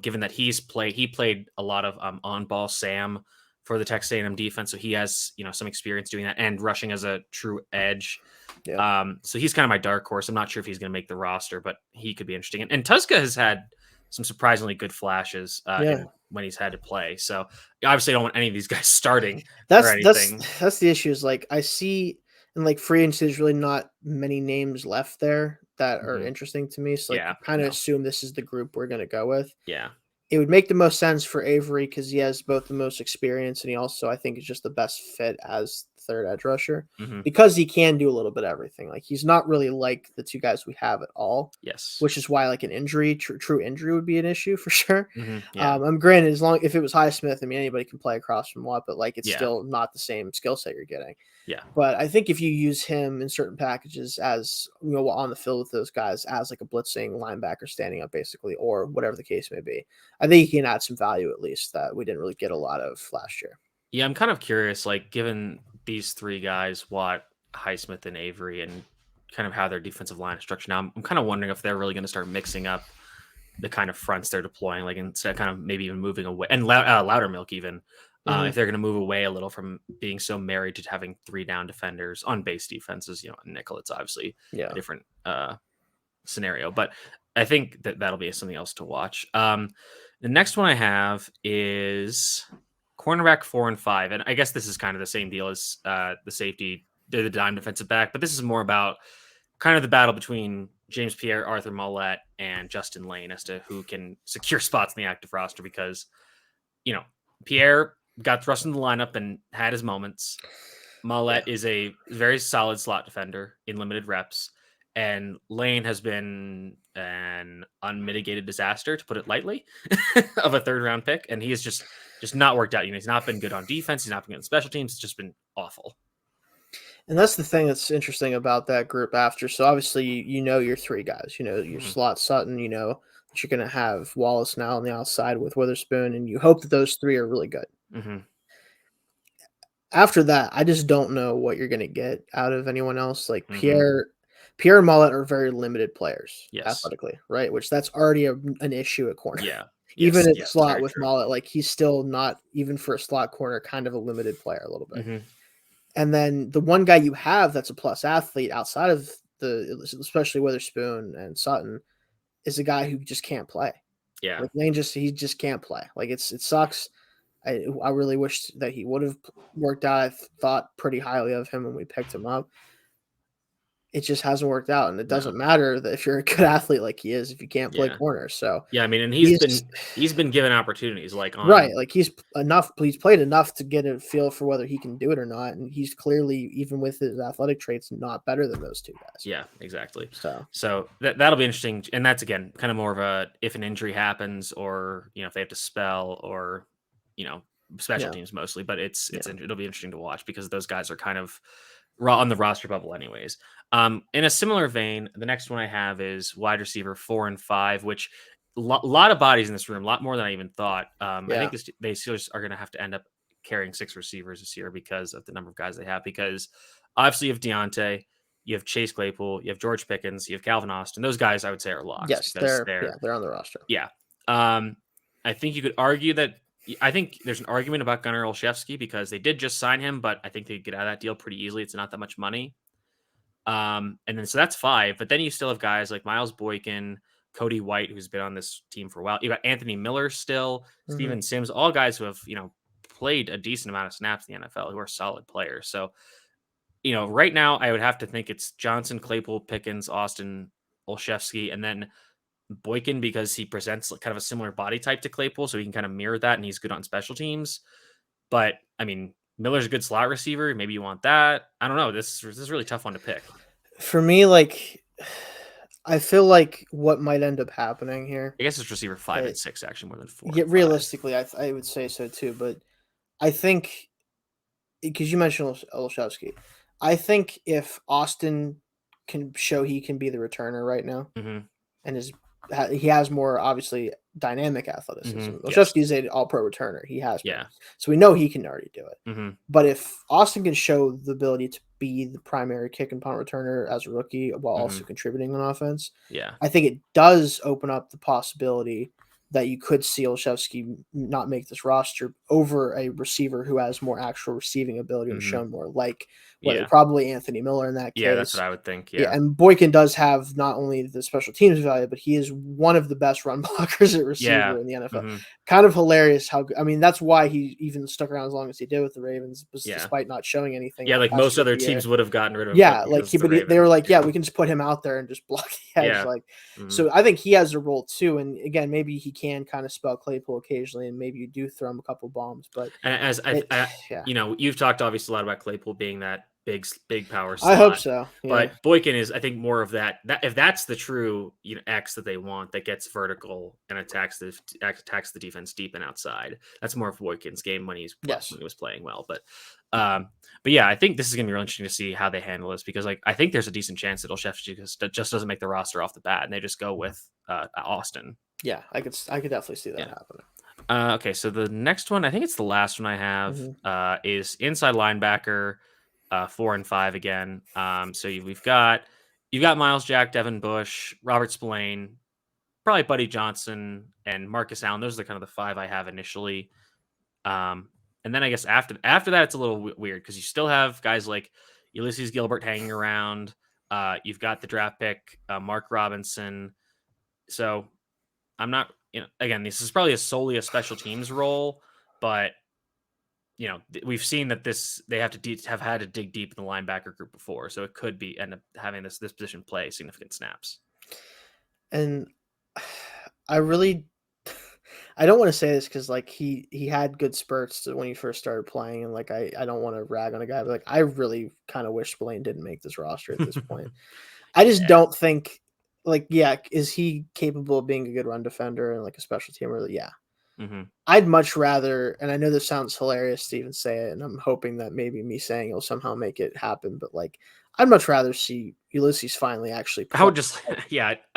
Speaker 1: Given that he played a lot of on ball Sam for the Texas A&M defense, so he has some experience doing that and rushing as a true edge.
Speaker 2: Yeah.
Speaker 1: So he's kind of my dark horse. I'm not sure if he's going to make the roster, but he could be interesting. And Tuska has had some surprisingly good flashes
Speaker 2: Yeah.
Speaker 1: in when he's had to play. So obviously, I don't want any of these guys starting or
Speaker 2: That's that's
Speaker 1: anything.
Speaker 2: that's the issue is like I see and like free agency there's really not many names left there that are
Speaker 1: Mhm.
Speaker 2: interesting to me. So like
Speaker 1: Yeah,
Speaker 2: you kind of
Speaker 1: no,
Speaker 2: assume this is the group we're gonna go with.
Speaker 1: yeah,
Speaker 2: It would make the most sense for Avery because he has both the most experience and he also I think is just the best fit as third edge rusher
Speaker 1: hmm
Speaker 2: because he can do a little bit of everything. Like he's not really like the two guys we have at all,
Speaker 1: yes,
Speaker 2: which is why like an injury, true injury would be an issue for sure.
Speaker 1: yeah,
Speaker 2: I'm granted as long if it was Highsmith, I mean anybody can play across from Watt, but like it's
Speaker 1: yeah,
Speaker 2: still not the same skill set you're getting.
Speaker 1: yeah.
Speaker 2: But I think if you use him in certain packages as on the field with those guys as like a blitzing linebacker standing up basically, or whatever the case may be, I think he can add some value at least that we didn't really get a lot of last year.
Speaker 1: Yeah, I'm kind of curious, like, given these three guys, Watt, Highsmith, and Avery, and kind of how their defensive line is structured now, I'm kind of wondering if they're really going to start mixing up the kind of fronts they're deploying, like instead of kind of maybe even moving away, and Loudermilk even,
Speaker 2: Hmm.
Speaker 1: if they're going to move away a little from being so married to having three down defenders on base defenses, nickel, it's obviously a
Speaker 2: Yeah.
Speaker 1: different scenario, but I think that'll be something else to watch. The next one I have is cornerback 4 and 5, and I guess this is kind of the same deal as the safety, the dime defensive back, but this is more about kind of the battle between James Pierre, Arthur Mollett, and Justin Lane as to who can secure spots in the active roster because Pierre got thrust in the lineup and had his moments.
Speaker 2: Yeah.
Speaker 1: Mollett is a very solid slot defender in limited reps, and Lane has been an unmitigated disaster, to put it lightly, of a third round pick, and he has just not worked out. He's not been good on defense. He's not been good on special teams. It's just been awful.
Speaker 2: And that's the thing that's interesting about that group after. So obviously you know your three guys, your
Speaker 1: hmm
Speaker 2: slot Sutton, that you're gonna have Wallace now on the outside with Witherspoon, and you hope that those three are really good.
Speaker 1: hmm
Speaker 2: After that, I just don't know what you're gonna get out of anyone else. Like
Speaker 1: hmm
Speaker 2: Pierre and Mullet are very limited players
Speaker 1: Yes.
Speaker 2: athletically, right? Which that's already an issue at corner.
Speaker 1: Yeah.
Speaker 2: Even
Speaker 1: Yes.
Speaker 2: at
Speaker 1: Yes.
Speaker 2: slot
Speaker 1: Very
Speaker 2: with
Speaker 1: true.
Speaker 2: Mullet, like he's still not even for a slot corner, kind of a limited player a little bit.
Speaker 1: hmm
Speaker 2: And then the one guy you have that's a plus athlete outside of especially Witherspoon and Sutton is a guy who just can't play.
Speaker 1: Yeah.
Speaker 2: Like Lane he just can't play. Like it sucks. I really wish that he would have worked out. I thought pretty highly of him when we picked him up. It just hasn't worked out, and it
Speaker 1: No.
Speaker 2: doesn't matter that if you're a good athlete like he is, if you can't play
Speaker 1: Yeah.
Speaker 2: corner. So
Speaker 1: Yeah. I mean, and
Speaker 2: he's
Speaker 1: he's been given opportunities like
Speaker 2: right.
Speaker 1: on.
Speaker 2: Like he's played enough to get a feel for whether he can do it or not. And he's clearly, even with his athletic traits, not better than those two guys.
Speaker 1: Yeah. Exactly.
Speaker 2: So
Speaker 1: So that'll be interesting, and that's again kind of more of a if an injury happens, or if they have to spell, or you know special
Speaker 2: yeah,
Speaker 1: teams mostly. But
Speaker 2: yeah.
Speaker 1: it'll be interesting to watch because those guys are kind of raw on the roster bubble, anyways. In a similar vein, the next one I have is wide receiver 4 and 5, which lot of bodies in this room, a lot more than I even thought. I think
Speaker 2: Yeah.
Speaker 1: the Steelers are going to have to end up carrying 6 receivers this year because of the number of guys they have. Because obviously you have Deontay, you have Chase Claypool, you have George Pickens, you have Calvin Austin. Those guys I would say are locks
Speaker 2: Yes,
Speaker 1: because
Speaker 2: they're on the roster.
Speaker 1: yeah. I think you could argue that. I think there's an argument about Gunnar Olszewski because they did just sign him, but I think they could get out of that deal pretty easily. It's not that much money. And then so that's 5, but then you still have guys like Miles Boykin, Cody White, who's been on this team for a while. You got Anthony Miller still,
Speaker 2: Mhm.
Speaker 1: Steven Sims, all guys who have, played a decent amount of snaps in the NFL, who are solid players. So, right now I would have to think it's Johnson, Claypool, Pickens, Austin, Olszewski, and then Boykin because he presents kind of a similar body type to Claypool, so he can kind of mirror that, and he's good on special teams. But I mean, Miller's a good slot receiver. Maybe you want that. I don't know. This is a really tough one to pick.
Speaker 2: For me, like, I feel like what might end up happening here.
Speaker 1: I guess it's receiver 5 and 6 actually more than 4
Speaker 2: Yeah,
Speaker 1: and 5.
Speaker 2: realistically, I would say so too. But I think because you mentioned Olszewski, I think if Austin can show he can be the returner right now,
Speaker 1: Mm-hmm.
Speaker 2: and he has more obviously dynamic athleticism.
Speaker 1: Mm-hmm. Yes.
Speaker 2: Olszewski is an all-pro returner. He has been.
Speaker 1: Yeah.
Speaker 2: So we know he can already do it.
Speaker 1: Mm-hmm.
Speaker 2: But if Austin can show the ability to be the primary kick and punt returner as a rookie while
Speaker 1: Mm-hmm.
Speaker 2: also contributing on offense,
Speaker 1: Yeah.
Speaker 2: I think it does open up the possibility that you could see Olszewski not make this roster over a receiver who has more actual receiving ability or
Speaker 1: Mm-hmm.
Speaker 2: shown more, like
Speaker 1: Yeah.
Speaker 2: probably Anthony Miller in that case.
Speaker 1: Yeah, that's what I would think.
Speaker 2: Yeah,
Speaker 1: Yeah.
Speaker 2: and Boykin does have not only the special teams value, but he is one of the best run blockers at receiver in the NFL.
Speaker 1: Mm-hmm.
Speaker 2: Kind of hilarious how I mean that's why he even stuck around as long as he did with the Ravens,
Speaker 1: Yeah.
Speaker 2: despite not showing anything.
Speaker 1: Yeah, like most other teams would have gotten rid of him.
Speaker 2: Yeah, like
Speaker 1: because the
Speaker 2: they were like,
Speaker 1: Ravens.
Speaker 2: yeah, we can just put him out there and just block the edge.
Speaker 1: Yeah.
Speaker 2: Like,
Speaker 1: Mhm.
Speaker 2: so I think he has a role too. And again, maybe he can kind of spell Claypool occasionally, and maybe you do throw him a couple bombs. But
Speaker 1: And as
Speaker 2: yeah,
Speaker 1: you've talked obviously a lot about Claypool being that big power slot.
Speaker 2: I hope so. Yeah.
Speaker 1: But Boykin is, I think, more of that. That if that's the true X that they want, that gets vertical and attacks the defense deep and outside. That's more of Boykin's game when when he was playing well. But yeah, I think this is gonna be really interesting to see how they handle this because I think there's a decent chance that Olszewski just doesn't make the roster off the bat and they just go with Austin.
Speaker 2: Yeah, I could definitely see that happening.
Speaker 1: Okay, so the next one, I think it's the last one I have, is inside linebacker. 4 and 5 again. So you've got Miles Jack, Devin Bush, Robert Spillane, probably Buddy Johnson, and Marcus Allen. Those are kind of the 5 I have initially. And then I guess after that, it's a little weird because you still have guys like Ulysses Gilbert hanging around. You've got the draft pick, Mark Robinson. So I'm not, again, this is probably solely a special teams role, but we've seen that they have to have had to dig deep in the linebacker group before, so it could end up having this position play significant snaps.
Speaker 2: And I really, I don't want to say this because like he had good spurts when he first started playing, and like I don't want to rag on a guy, but like I really kind of wish Spillane didn't make this roster at this point. I just don't think is he capable of being a good run defender and like a special teamer? Yeah.
Speaker 1: Mm-hmm.
Speaker 2: I'd much rather, and I know this sounds hilarious to even say it, and I'm hoping that maybe me saying it'll somehow make it happen, but like I'd much rather see Ulysses finally actually play.
Speaker 1: I would just like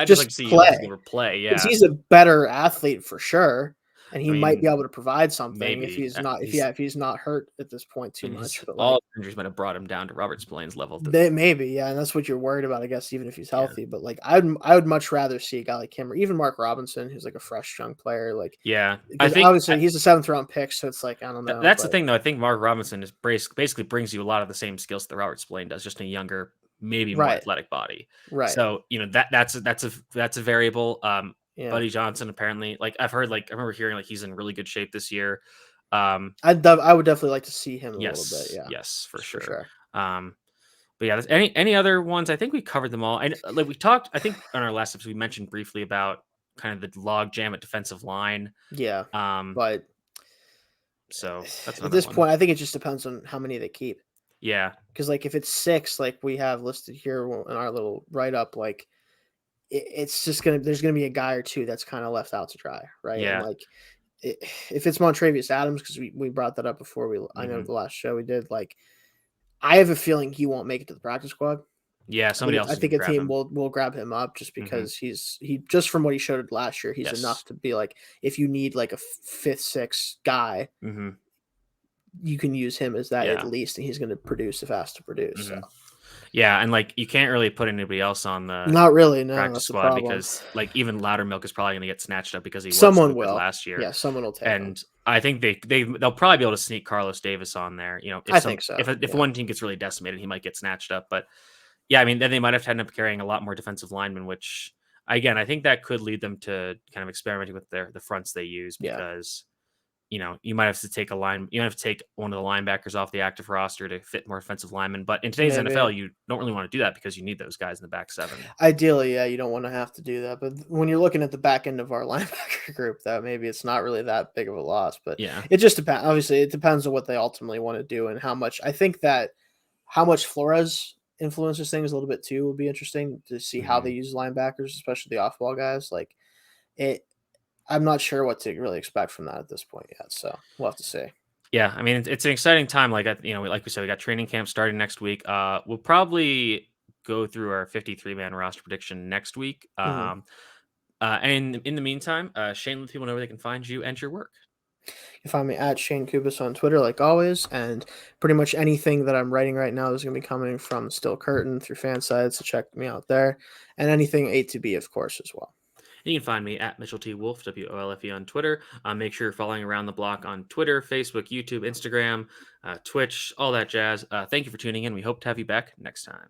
Speaker 1: to see Ulysses play, yeah.
Speaker 2: Because he's a better athlete for sure. And he might be
Speaker 1: mean,
Speaker 2: able to provide something
Speaker 1: maybe.
Speaker 2: if he's not hurt at this point too much. But
Speaker 1: all injuries might have brought him down to Robert Spillane's level.
Speaker 2: Maybe, yeah, and that's what you're worried about, I guess, even if he's healthy. Yeah. But like, I would much rather see a guy like him or even Mark Robinson, who's like a fresh young player. Like,
Speaker 1: yeah, I think
Speaker 2: obviously he's a 7th round pick, so it's like I don't know.
Speaker 1: That's the thing, though. I think Mark Robinson is basically brings you a lot of the same skills that Robert Spillane does, just in a younger, maybe more athletic body.
Speaker 2: Right.
Speaker 1: So that's a variable. Yeah. Buddy Johnson apparently, like I've heard, like I remember hearing like he's in really good shape this year.
Speaker 2: I would definitely like to see him a little bit. Yeah.
Speaker 1: Yes, for sure. But yeah, any other ones? I think we covered them all. And like we talked, I think on our last episode we mentioned briefly about kind of the log jam at defensive line.
Speaker 2: Yeah. But
Speaker 1: so that's
Speaker 2: at this point, I think it just depends on how many they keep.
Speaker 1: Yeah.
Speaker 2: Because like if it's 6, like we have listed here in our little write up, like. It's just there's gonna be a guy or two that's kind of left out to dry, right?
Speaker 1: Yeah.
Speaker 2: And like, if it's Montrevious Adams, because we brought that up before I know the last show we did. Like, I have a feeling he won't make it to the practice squad.
Speaker 1: Yeah, somebody else
Speaker 2: I
Speaker 1: is going
Speaker 2: think
Speaker 1: to
Speaker 2: a
Speaker 1: grab
Speaker 2: team
Speaker 1: him.
Speaker 2: will grab him up just
Speaker 1: Hmm.
Speaker 2: because he just from what he showed last year, he's enough
Speaker 1: Yes.
Speaker 2: to be like if you need like a fifth, sixth guy,
Speaker 1: Hmm.
Speaker 2: you can use him as that at
Speaker 1: Yeah.
Speaker 2: least, and he's going to produce if asked to produce. So
Speaker 1: Hmm. Yeah, and like you can't really put anybody else on the
Speaker 2: not really, no,
Speaker 1: practice
Speaker 2: that's the
Speaker 1: squad
Speaker 2: problem.
Speaker 1: because like even Loudermilk is probably going to get snatched up because he was so
Speaker 2: Someone
Speaker 1: good
Speaker 2: will,
Speaker 1: last year.
Speaker 2: yeah, someone will take him.
Speaker 1: And I think they'll probably be able to sneak Carlos Davis on there. You know,
Speaker 2: I think so.
Speaker 1: if
Speaker 2: Yeah,
Speaker 1: one team gets really decimated, he might get snatched up. But yeah, I mean, then they might have to end up carrying a lot more defensive linemen, which again, I think that could lead them to kind of experimenting with the fronts they use
Speaker 2: yeah,
Speaker 1: because you know you might have to take you might have to take one of the linebackers off the active roster to fit more defensive linemen. But in today's
Speaker 2: maybe.
Speaker 1: NFL, you don't really want to do that because you need those guys in the back seven.
Speaker 2: Ideally, yeah, you don't want to have to do that. But when you're looking at the back end of our linebacker group, that maybe it's not really that big of a loss. But
Speaker 1: Yeah.
Speaker 2: it just depends. Obviously, it depends on what they ultimately want to do and how much. I think that how much Flores influences things a little bit too would be interesting to see how they
Speaker 1: Hmm.
Speaker 2: use linebackers, especially the off ball guys. Like it, I'm not sure what to really expect from that at this point yet. So we'll have to see.
Speaker 1: Yeah, I mean, it's an exciting time. Like, you know, like we said, we got training camp starting next week. We'll probably go through our 53-man roster prediction next week.
Speaker 2: Mhm.
Speaker 1: And in the meantime, Shane, let people know where they can find you and your work.
Speaker 2: You can find me at Shane Kubis on Twitter, like always, and pretty much anything that I'm writing right now is going to be coming from Still Curtain through fan sites. So check me out there, and anything A2B, of course, as well.
Speaker 1: You can find me at Mitchell T. Wolf, WOLFE on Twitter. Make sure you're following Around the Block on Twitter, Facebook, YouTube, Instagram, Twitch, all that jazz. Thank you for tuning in. We hope to have you back next time.